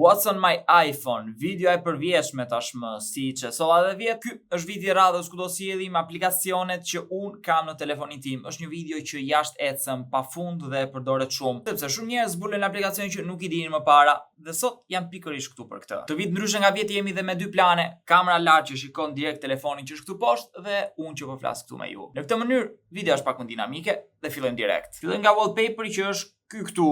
What's on my iPhone, video e përvjeshme tashmë, si që solla dhe vjet. Ky është video i radhës ku do sjellim aplikacionet që un kam në telefonin tim. Është një video që jashtë ecëm pafund dhe përdoret shumë, sepse shumë njerëz zbulojnë aplikacione që nuk i dinin më para, dhe sot jam pikërisht këtu për këtë. Të vit ndryshe nga vjeti jemi dhe me dy plane, kamera lart që shikon direkt telefonin që është këtu poshtë dhe unë që po flas këtu me ju. Në këtë mënyrë, video është pak më dinamike dhe fillojmë direkt. Fillojmë nga wallpaperi që është ky këtu,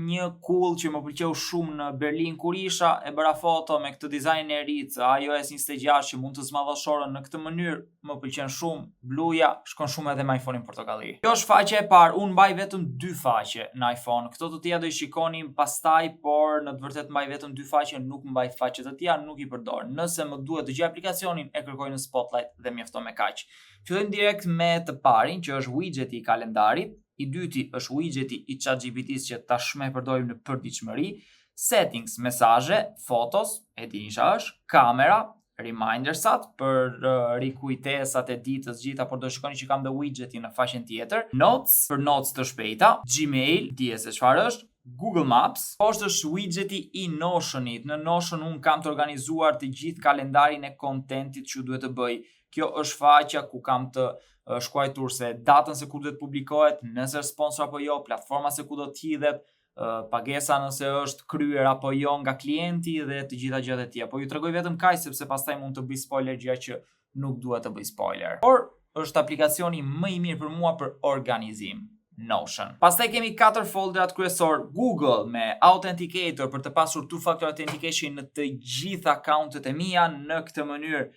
një cool që më pëlqeu shumë në Berlin kur isha, e bëra foto me këtë dizajnin e ri të iOS 26 që mund të zmadhoshorën në këtë mënyrë, më pëlqen shumë. Bluja shkon shumë edhe me iPhone-in portokalli. Kjo është faqe e parë, unë mbaj vetëm 2 faqe në iPhone. Këto të tjera do i shikonim pastaj, por në të vërtetë mbaj vetëm 2 faqe, nuk mbaj faqe të tjera, nuk i përdor. Nëse më duhet të gjej aplikacionin, e kërkoj në Spotlight dhe mjafton me kaq. Fillojmë direkt me të parin, që është widgeti i kalendarit. I dyti është widgeti i ChatGPT-s që tashmë e përdorim në përditshmëri, settings, mesazhe, fotos, e dini çfarë është, kamera, remindersat për rikujtesat e ditës gjitha, por do shikoni që kam dhe widgetin në faqen tjetër, notes për notes të shpejta, Gmail, dije se çfarë është, Google Maps, poshtë është widgeti i Notionit. Në Notion unë kam të organizuar të gjithë kalendarin e kontentit që duhet të bëj. Kjo është faqja ku kam të shkruar se datën se kur duhet publikohet, nëse është sponsor apo jo, platforma se ku do të hidhet, pagesa nëse është kryer apo jo nga klienti dhe të gjitha gjërat e tjera. Po ju tregoj vetëm kaq sepse pastaj mund të bëj spoiler gjëra që nuk dua të bëj spoiler. Por është aplikacioni më i mirë për mua për organizim. Notion. Pastaj kemi 4 folderat kryesor, Google me Authenticator për të pasur two-factor authentication në të gjitha accountet e mia. Në këtë mënyrë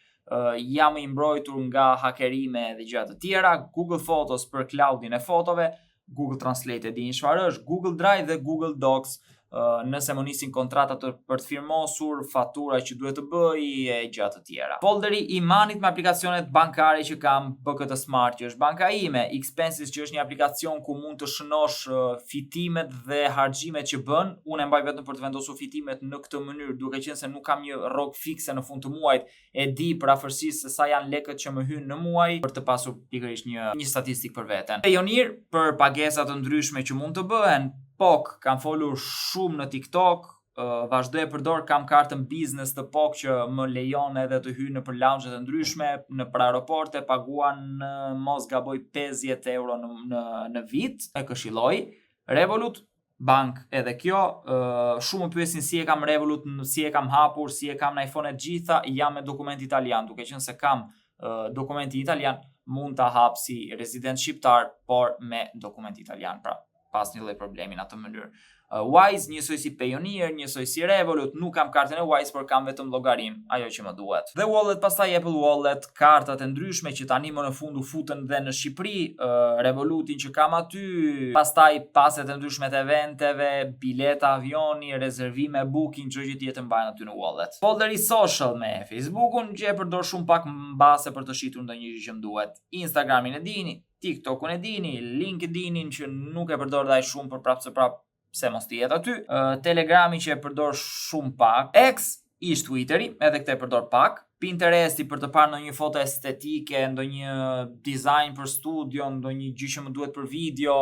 jam i mbrojtur nga hakerime dhe gjëra të tjera, Google Photos për cloudin e fotove, Google Translate e dini çfarë është, Google Drive dhe Google Docs nëse më nisin kontratat për të firmosur, fatura që duhet të bëj e gjëra të tjera. Folderi i manit me aplikacionet bankare që kam, BKT Smart që është banka ime, Expenses që është një aplikacion ku mund të shënosh fitimet dhe harxhimet që bën. Unë e mbaj vetëm për të vendosur fitimet në këtë mënyrë, duke qenë se nuk kam një rrogë fikse në fund të muajit, e di për afërsisht se sa janë lekët që më hyjnë në muaj për të pasur pikërisht një statistikë për veten. Payoneer për pagesa të ndryshme që mund të bëhen. POK, kam folur shumë në TikTok, vazhdoj e përdor, kam kartën business të POK që më lejon edhe të hyj në për lounge të ndryshme, në për aeroporte, paguan mos gaboj 50 euro në vit, e këshilloj. Revolut Bank edhe kjo, shumë më pyesin si e kam Revolut, si e kam hapur, si e kam në iPhone-et gjitha, jam me dokument italian, duke qenë se kam dokumenti italian, mund ta hap si rezident shqiptar, por me dokument italian, pra pas një lloj problemi në atë mënyrë. Wise, njësoj si Payoneer, njësoj si Revolut, nuk kam kartën e Wise, por kam vetëm llogarim, ajo që më duhet. Dhe Wallet, pastaj Apple Wallet, kartat e ndryshme që tani më në fund u futën dhe në Shqipëri, Revolutin që kam aty, pastaj paset e ndryshme të eventeve, bileta avioni, rezervime, booking, çdo gjë tjetër mbajnë aty në Wallet. Folderi social me Facebookun që e përdor shumë pak mbase për të shitur ndonjë gjë që më duhet. Instagramin e dini, TikTokun e dini, LinkedInin që nuk e përdor dhaj shumë, por prapë se mos të jetë aty. Telegrami që e përdor shumë pak. X ish Twitteri, edhe këtë e përdor pak. Pinteresti për të parë ndonjë foto estetike, ndonjë design për studio, ndonjë gjë që më duhet për video,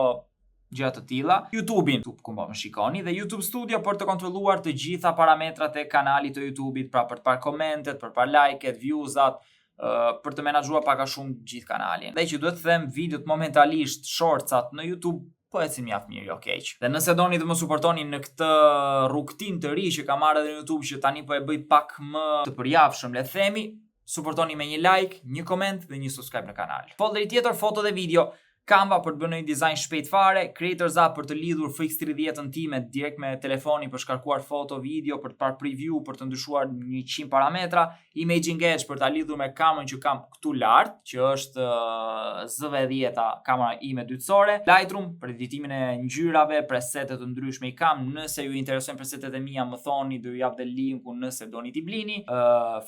gjëra të tilla. YouTubein, ku më shikoni, dhe YouTube Studio për të kontrolluar të gjitha parametrat e kanalit të YouTube-it, pra për të parë komentet, për të parë like-et, views-at, për të menaxhuar pak a shumë gjithë kanalin. Dhe që duhet të them, videot momentalisht, shortsat në YouTube po ecin mjaft mirë, jo keq. Dhe nëse doni të më suportoni në këtë rrugtim të ri që kam marrë edhe në YouTube, që tani po e bëj pak më të përjapshëm, le të themi, suportoni me një like, një koment dhe një subscribe në kanal. Folderi tjetër, foto dhe video. Canva për të bërë një dizajn shpejt fare, Creators App për të lidhur Fix30-ën time direkt me telefoni për shkarkuar foto, video, për të parë preview, për të ndryshuar 100 parametra, Imaging Edge për ta lidhur me kamerën që kam këtu lart, që është ZV10 kamera ime dytësore, Lightroom për editimin e ngjyrave, presetet të ndryshme i kam, nëse ju interesojnë presetet e mia më thoni, do ju jap dhe linkun nëse doni t'i blini,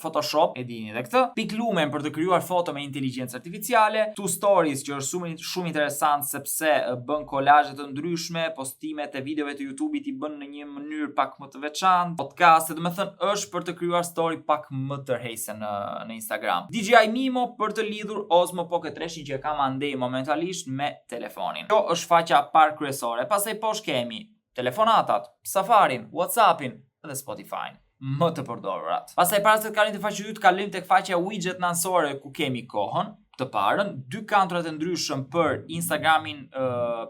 Photoshop, e dini edhe këtë, PicLumen për të krijuar foto me inteligjencë artificiale, Two Stories që është shumë interesant sepse bën kolazhe të ndryshme, postimet e videove të YouTube-it i bën në një mënyrë pak më të veçantë, podcaste, domethënë është për të krijuar story pak më tërheqëse në Instagram. DJI Mimo për të lidhur Osmo Pocket 300 që e kam andej momentalisht me telefonin. Kjo është faqja parë kryesore. Pastaj poshtë kemi telefonatat, Safarin, WhatsAppin dhe Spotify më të përdorurat. Pastaj para se të kalojmë te faqja e dytë, kalojmë tek faqja widget nënsore ku kemi kohën të parën, dy kantrat e ndryshëm për Instagramin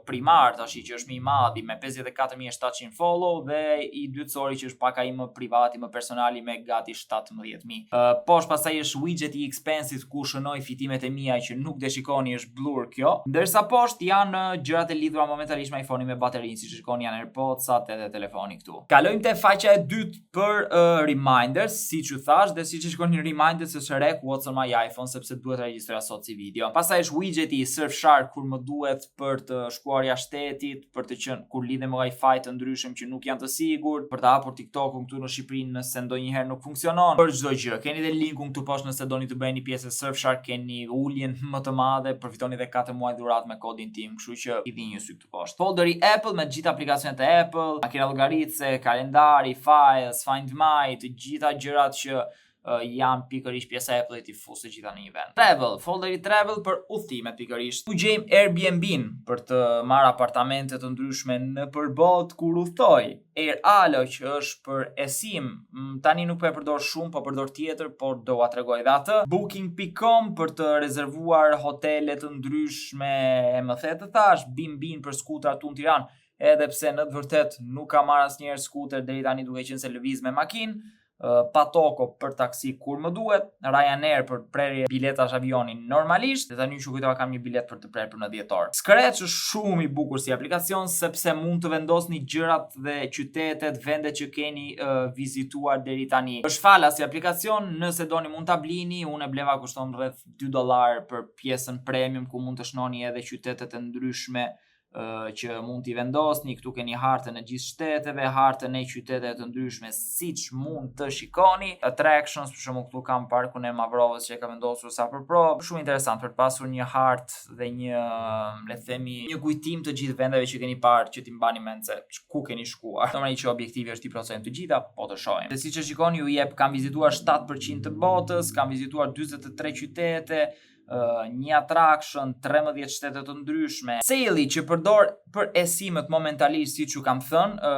primar, tash që është më i madh me 54700 follow dhe i dytësori që është pak ai më privati, më personali me gati 17000. Poshtë pastaj është widget i expensive ku shënoj fitimet e mia që nuk do shikoni, është blur kjo. Ndërsa poshtë janë gjërat e lidhura momentalisht me iPhone-in me baterinë, siç shikoni janë AirPods-at edhe telefoni këtu. Kalojmë te faqja e dytë për reminders, siç u thash, dhe siç shikoni reminders është rek what's on my iPhone sepse duhet të regjistroja sot si video. Pastaj është widgeti i Surfshark kur më duhet për të shkuar jashtë shtetit, për të qenë kur lidhem me Wi-Fi të ndryshëm që nuk janë të sigurt, për të hapur TikTok-un këtu në Shqipëri nëse ndonjëherë nuk funksionon. Për çdo gjë, keni dhe linkun këtu poshtë nëse doni të bëheni pjesë e Surfshark, keni uljen më të madhe, përfitoni edhe 4 muaj dhuratë me kodin tim, kështu që i dini një sy këtu poshtë. Folderi Apple me të gjitha aplikacionet e Apple, makina llogaritse, kalendari, files, Find My, të gjitha gjërat që janë pikërisht pjesa e Apple-it i fus të gjitha në një vend. Travel, folderi Travel për udhëtimet pikërisht. Ku gjejmë Airbnb-n për të marrë apartamente të ndryshme në përbot kur udhtoj. AirAllo që është për esim, tani nuk po e përdor shumë, po përdor tjetër, por do ua tregoj edhe atë. Booking.com për të rezervuar hotele të ndryshme, më the të thash, BnB për skuter atu në Tiranë, edhe pse në të vërtet nuk kam marrë asnjëherë skuter deri tani duke qenë se lëviz me makinë. Patoko për taksi kur më duhet, Ryanair për prerje biletash avionin normalisht, dhe tani që kujtova kam një bilet për të prerë për në 10 orë. Scratch është shumë i bukur si aplikacion sepse mund të vendosni gjërat dhe qytetet, vendet që keni vizituar deri tani. Është fala si aplikacion, nëse doni mund ta blini, unë e bleva kushton rreth $2 për pjesën premium ku mund të shnoni edhe qytetet e ndryshme që mund t'i vendosni. Këtu keni hartën e gjithë shteteve, hartën e qyteteve të ndryshme siç mund të shikoni. Attractions, për shembull këtu kam parkun e Mavrovës që e ka vendosur sa për provë. Shumë interesant për të pasur një hartë dhe një, le të themi, një kujtim të gjithë vendeve që keni parë që t'i mbani mend se ku keni shkuar. Normalisht që objektivi është 10% të gjitha, po të shohim. Dhe siç e shikoni ju jep, kam vizituar 7% të botës, kam vizituar 43 qytete, një attraction, 13 shtete të ndryshme. Sale që përdor për esimet momentalisht siç ju kam thënë,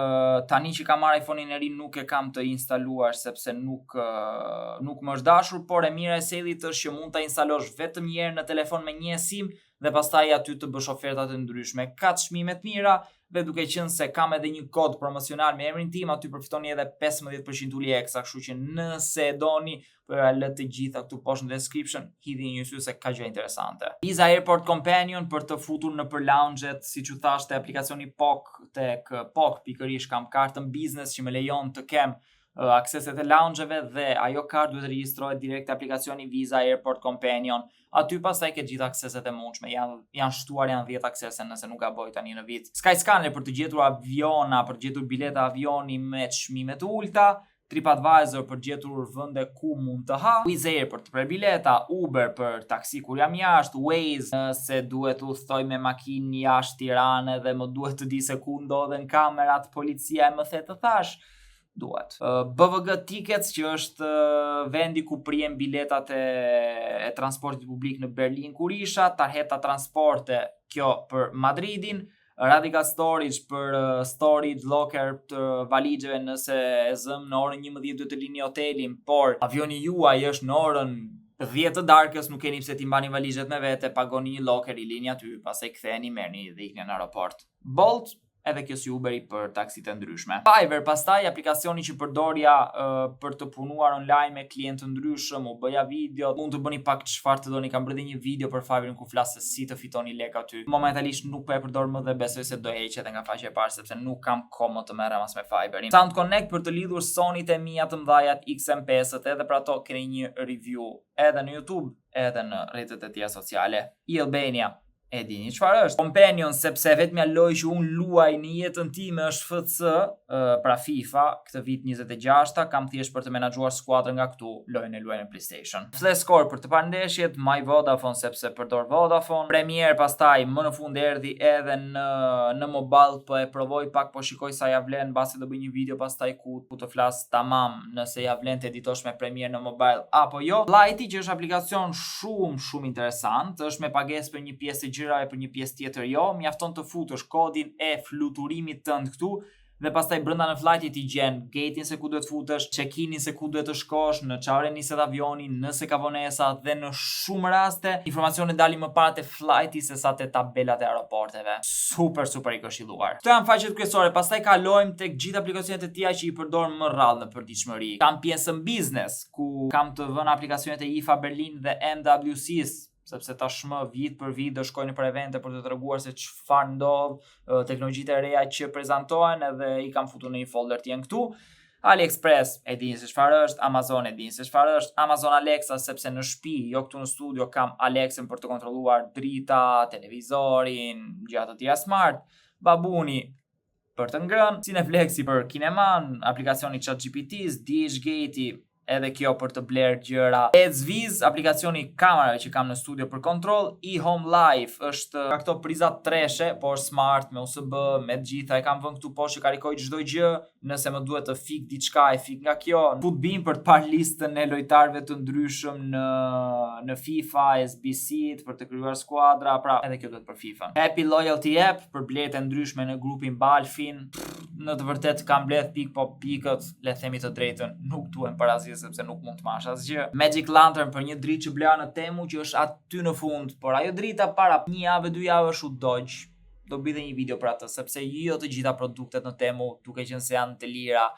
tani që kam marrë iPhone-in e ri nuk e kam të instaluar sepse nuk më është dashur, por e mira e Sale-it është që mund ta instalosh vetëm një herë në telefon me një esim dhe pastaj aty të bësh oferta të ndryshme. Ka çmime të mira dhe duke qenë se kam edhe një kod promocional me emrin tim, aty përfitoni edhe 15% ulje ekstra, kështu që nëse e doni, po ja lë të gjitha këtu poshtë në description, hidhni një sy se ka gjë interesante. Visa Airport Companion për të futur në për lounge-et, siç u thash, te aplikacioni POK, tek POK pikërisht kam kartën business që më lejon të kem akseset e lounge-eve dhe ajo kartë duhet regjistrohet direkt te aplikacioni Visa Airport Companion. Aty pastaj ke gjithë akseset e mundshme. Janë shtuar, janë 10 aksese nëse nuk gaboj tani në vit. Skyscanner për të gjetur aviona, për të gjetur bileta avioni me çmime të ulta. TripAdvisor për gjetur vende ku mund të ha, Wizz Air për të prerë bileta, Uber për taksi kur jam jashtë, Waze nëse duhet udhtoj me makinë jashtë Tiranës dhe më duhet të di se ku ndodhen kamerat, policia e më the të thash, duhet. BVG Tickets që është vendi ku prihen biletat e transportit publik në Berlin kur isha, Tarjeta Transporte kjo për Madridin, Radical Storage për storage locker të valigjeve nëse e zëm në orën 11 duhet të lini hotelin, por avioni juaj është në orën 10 të darkës, nuk keni pse t'i mbani valixhet me vete, pagoni një locker, i lini aty, pastaj ktheheni, merrni dhe ikni në aeroport. Bolt edhe kjo si Uberi për taksitë ndryshme. Fiverr pastaj aplikacioni që përdorja për të punuar online me klientë të ndryshëm, u bëja video, mund të bëni pak çfarë të doni, kam bërë një video për Fiverrin ku flas se si të fitoni lek aty. Momentalisht nuk po e përdor më dhe besoj se do heq edhe nga faqja e parë sepse nuk kam kohë më të merrem as me Fiverrin. Sound Connect për të lidhur Sony-t e mia të mëdhajat XM5-t, edhe për ato keni një review edhe në YouTube, edhe në rrjetet e tjera sociale. Albania e dini çfarë është? Companion sepse vetmja lojë që unë luaj në jetën time është FC, pra FIFA, këtë vit 26-ta, kam thjesht për të menaxhuar skuadrën nga këtu, lojën e luaj në PlayStation. Flash Score për të parë ndeshjet, My Vodafone sepse përdor Vodafone. Premiere pastaj më në fund erdhi edhe në mobile, po e provoj pak, po shikoj sa ja vlen, mbasi do bëj një video pastaj ku të flas tamam nëse ja vlen të editosh me Premiere në mobile apo jo. Lighty që është aplikacion shumë interesant, është me pagesë për një pjesë gjërave, për një pjesë tjetër jo, mjafton të futësh kodin e fluturimit tënd këtu dhe pastaj brenda në flightit i gjen gate-in se ku duhet futesh, check-in-in se ku duhet të shkosh, në çfarë niset avioni, nëse ka vonesa dhe në shumë raste informacionet dalin më parë te flighti se sa te tabelat e aeroporteve. Super i këshilluar. Këto janë faqet kryesore, pastaj kalojmë tek gjithë aplikacionet e tjera që i përdor më rrallë në përditshmëri. Kam pjesën business ku kam të vënë aplikacionet e IFA Berlin dhe MWC-s, sepse tashmë vit për vit do shkojnë për evente për të treguar se çfarë ndodh, teknologjitë e reja që prezantohen edhe i kam futur në një folder tjen këtu. AliExpress e dini se çfarë është, Amazon e dini se çfarë është, Amazon Alexa sepse në shtëpi, jo këtu në studio kam Alexën për të kontrolluar drita, televizorin, gjëra të tjera smart, Babuni për të ngrënë, Cineflexi për kineman, aplikacioni ChatGPT-s, DHgate-i edhe kjo për të bler gjëra. Edsviz, aplikacioni kamerave që kam në studio për kontroll, eHome Life është ka këto prizat treshe, por smart me USB, me të gjitha e kam vënë këtu poshtë që karikoj çdo gjë, nëse më duhet të fik diçka e fik nga kjo. Fut bin për të parë listën e lojtarëve të ndryshëm në FIFA, SBC për të krijuar skuadra, pra edhe kjo duhet për FIFA. Happy Loyalty App për bletë ndryshme në grupin Balfin. Në të vërtet kam bledh pik po pikët, le themi të drejtën, nuk duhen parazi sepse nuk mund të mash asgjë. Magic Lantern për një dritë që blea në Temu që është aty në fund, por ajo drita para një javë, 2 javë është u dogj. Do bëj një video për atë, sepse jo të gjitha produktet në Temu, duke qenë se janë të lira,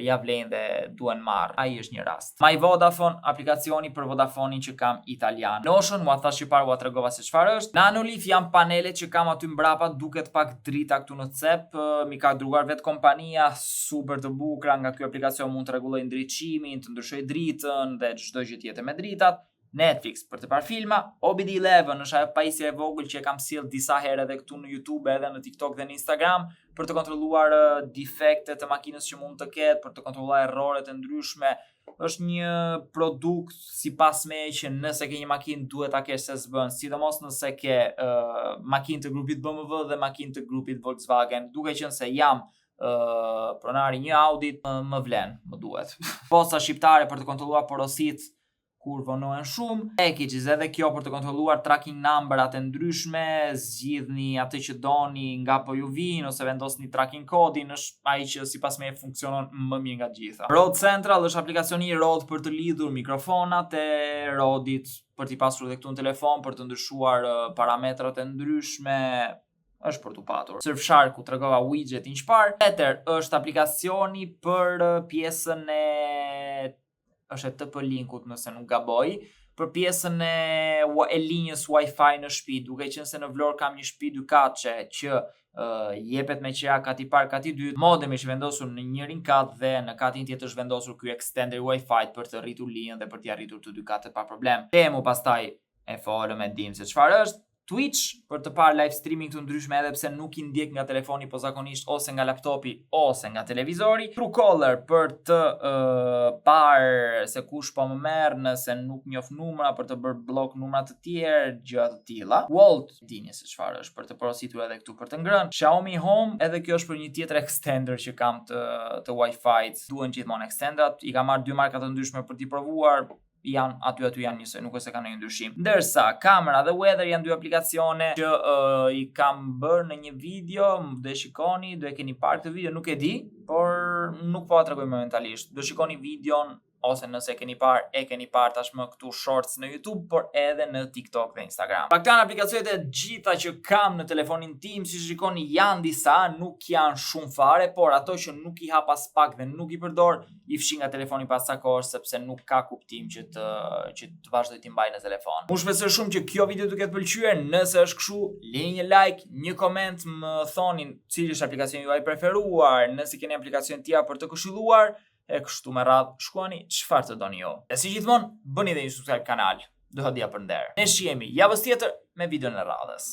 ja vlen dhe duhen marr. Ai është një rast. My Vodafone, aplikacioni për Vodafonin që kam italian. Notion, mua thash që parë ua tregova se çfarë është. Nanolith janë panelet që kam aty mbrapa, duket pak drita këtu në cep, mi ka dërguar vetë kompania, super të bukura, nga ky aplikacion mund të rregulloj ndriçimin, të ndryshoj dritën dhe çdo gjë tjetër me dritat. Netflix për të parë filma, OBD11 është ajo pajisja e vogël që e kam sjell disa herë edhe këtu në YouTube edhe në TikTok dhe në Instagram për të kontrolluar defektet e makinës që mund të ketë, për të kontrolluar errore të ndryshme. Është një produkt sipas meje që nëse ke një makinë duhet ta kesh se s'bën, sidomos nëse ke makinë të grupit BMW dhe makinë të grupit Volkswagen, duke qenë se jam pronari një Audit, më vlen, më duhet. Posta shqiptare për të kontrolluar porositë kur vonohen shumë, packages edhe kjo për të kontrolluar tracking numberat e ndryshme, zgjidhni atë që doni nga po ju vijnë ose vendosni tracking kodin, është ai që sipas meje funksionon më mirë nga të gjitha. Rode Central është aplikacioni i Rode për të lidhur mikrofonat e Rodit, për t'i pasur edhe këtu në telefon, për të ndryshuar parametrat e ndryshme, është për t'u patur. Surfshark u tregova widgetin çfarë. Tether është aplikacioni për pjesën është TP Linkut nëse nuk gaboj, për pjesën e linjës Wi-Fi në shtëpi, duke qenë se në Vlorë kam një shtëpi 2 katëshe që jepet me qira kati parë, kati dytë, modemi është vendosur në njërin kat dhe në katin tjetër është vendosur ky extender Wi-Fi për të rritur linjën dhe për t'i arritur të 2 katët pa problem. Temu pastaj e folëm e dim se çfarë është. Twitch për të parë live streaming të ndryshme edhe pse nuk i ndjek nga telefoni po zakonisht ose nga laptopi ose nga televizori. Truecaller për të parë se kush po më merr nëse nuk njoh numra, për të bërë blok numra të tjerë, gjëra të tilla. Volt, dini se çfarë është, për të porositur edhe këtu për të ngrënë. Xiaomi Home, edhe kjo është për një tjetër extender që kam të Wi-Fi-t. Duhen gjithmonë extenderat, i kam marrë 2 marka të ndryshme për t'i provuar. Janë aty janë njësoj, nuk është se kanë një ndryshim. Ndërsa kamera dhe weather janë 2 aplikacione që i kam bërë në një video, do e shikoni, do e keni parë këtë video, nuk e di, por nuk po a tregoj momentalisht. Do shikoni videon ose nëse e keni parë tashmë këtu shorts në YouTube, por edhe në TikTok dhe Instagram. Pra këto janë aplikacionet e gjitha që kam në telefonin tim, si shikoni janë disa, nuk janë shumë fare, por ato që nuk i hap as pak dhe nuk i përdor, i fshi nga telefoni pas sa kohë sepse nuk ka kuptim që të vazhdoj t'i mbaj në telefon. Unë shpresoj shumë që kjo video t'ju ketë pëlqyer, nëse është kështu, lini një like, një koment, më thonin cili është aplikacioni juaj preferuar, nëse keni aplikacion tjetër për të këshilluar, e kështu me radhë, shkruani çfarë të doni ju. E si gjithmonë, bëni dhe një subscribe kanal, do hodhja për nder. Ne shihemi javës tjetër me videon e radhës.